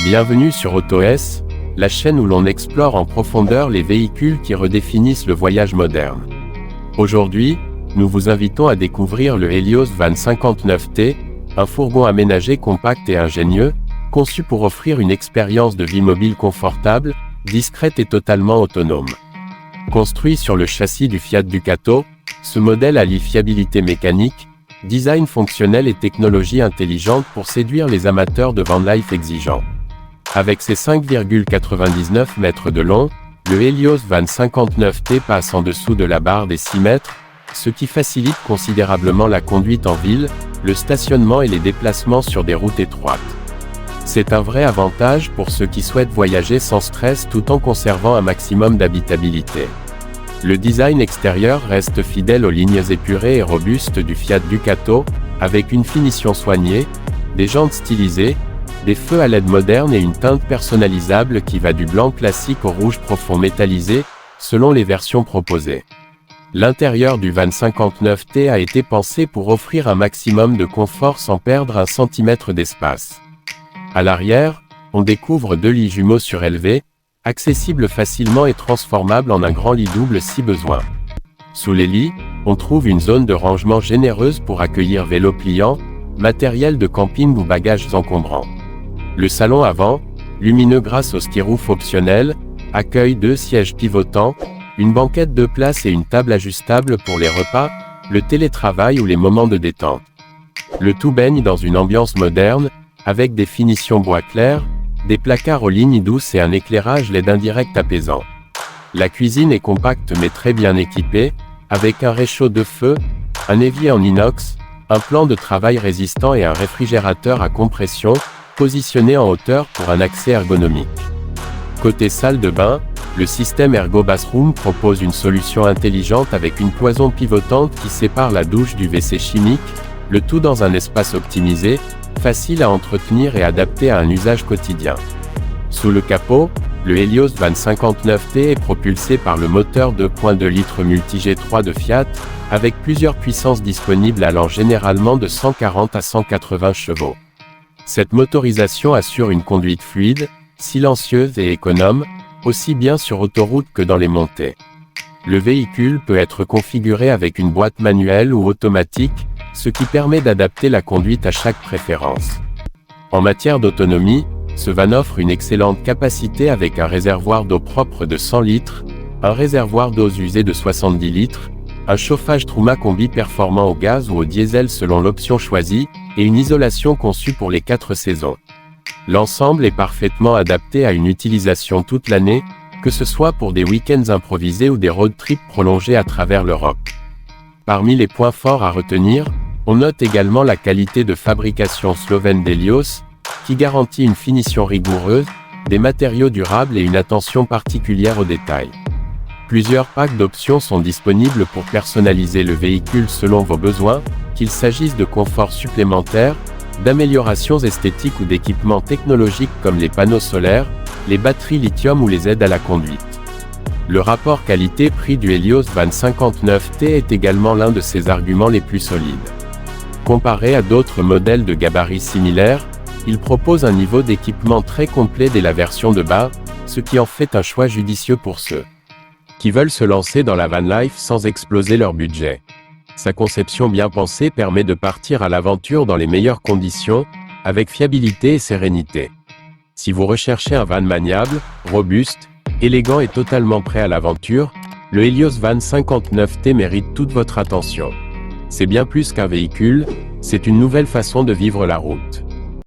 Bienvenue sur AutoS, la chaîne où l'on explore en profondeur les véhicules qui redéfinissent le voyage moderne. Aujourd'hui, nous vous invitons à découvrir le Helios Van 59T, un fourgon aménagé compact et ingénieux, conçu pour offrir une expérience de vie mobile confortable, discrète et totalement autonome. Construit sur le châssis du Fiat Ducato, ce modèle allie fiabilité mécanique, design fonctionnel et technologie intelligente pour séduire les amateurs de van life exigeants. Avec ses 5,99 mètres de long, le Helios Van 59T passe en dessous de la barre des 6 mètres, ce qui facilite considérablement la conduite en ville, le stationnement et les déplacements sur des routes étroites. C'est un vrai avantage pour ceux qui souhaitent voyager sans stress tout en conservant un maximum d'habitabilité. Le design extérieur reste fidèle aux lignes épurées et robustes du Fiat Ducato, avec une finition soignée, des jantes stylisées, des feux à LED modernes et une teinte personnalisable qui va du blanc classique au rouge profond métallisé, selon les versions proposées. L'intérieur du Van 59T a été pensé pour offrir un maximum de confort sans perdre un centimètre d'espace. À l'arrière, on découvre 2 lits jumeaux surélevés, accessibles facilement et transformables en un grand lit double si besoin. Sous les lits, on trouve une zone de rangement généreuse pour accueillir vélos pliants, matériel de camping ou bagages encombrants. Le salon avant, lumineux grâce au ski-roof optionnel, accueille 2 sièges pivotants, une banquette de place et une table ajustable pour les repas, le télétravail ou les moments de détente. Le tout baigne dans une ambiance moderne, avec des finitions bois clair, des placards aux lignes douces et un éclairage LED indirect apaisant. La cuisine est compacte mais très bien équipée, avec un réchaud de feu, un évier en inox, un plan de travail résistant et un réfrigérateur à compression, positionné en hauteur pour un accès ergonomique. Côté salle de bain, le système Ergo Bathroom propose une solution intelligente avec une cloison pivotante qui sépare la douche du WC chimique, le tout dans un espace optimisé, facile à entretenir et adapté à un usage quotidien. Sous le capot, le Helios Van 59T est propulsé par le moteur 2.2 litres Multi G3 de Fiat, avec plusieurs puissances disponibles allant généralement de 140 à 180 chevaux. Cette motorisation assure une conduite fluide, silencieuse et économe, aussi bien sur autoroute que dans les montées. Le véhicule peut être configuré avec une boîte manuelle ou automatique, ce qui permet d'adapter la conduite à chaque préférence. En matière d'autonomie, ce van offre une excellente capacité avec un réservoir d'eau propre de 100 litres, un réservoir d'eau usée de 70 litres, un chauffage Truma Combi performant au gaz ou au diesel selon l'option choisie, et une isolation conçue pour les 4 saisons. L'ensemble est parfaitement adapté à une utilisation toute l'année, que ce soit pour des week-ends improvisés ou des road trips prolongés à travers l'Europe. Parmi les points forts à retenir, on note également la qualité de fabrication slovène d'Helios, qui garantit une finition rigoureuse, des matériaux durables et une attention particulière aux détails. Plusieurs packs d'options sont disponibles pour personnaliser le véhicule selon vos besoins, qu'il s'agisse de confort supplémentaire, d'améliorations esthétiques ou d'équipements technologiques comme les panneaux solaires, les batteries lithium ou les aides à la conduite. Le rapport qualité-prix du Helios Van 59T est également l'un de ses arguments les plus solides. Comparé à d'autres modèles de gabarit similaires, il propose un niveau d'équipement très complet dès la version de bas, ce qui en fait un choix judicieux pour ceux qui veulent se lancer dans la van life sans exploser leur budget. Sa conception bien pensée permet de partir à l'aventure dans les meilleures conditions, avec fiabilité et sérénité. Si vous recherchez un van maniable, robuste, élégant et totalement prêt à l'aventure, le Helios Van 59T mérite toute votre attention. C'est bien plus qu'un véhicule, c'est une nouvelle façon de vivre la route.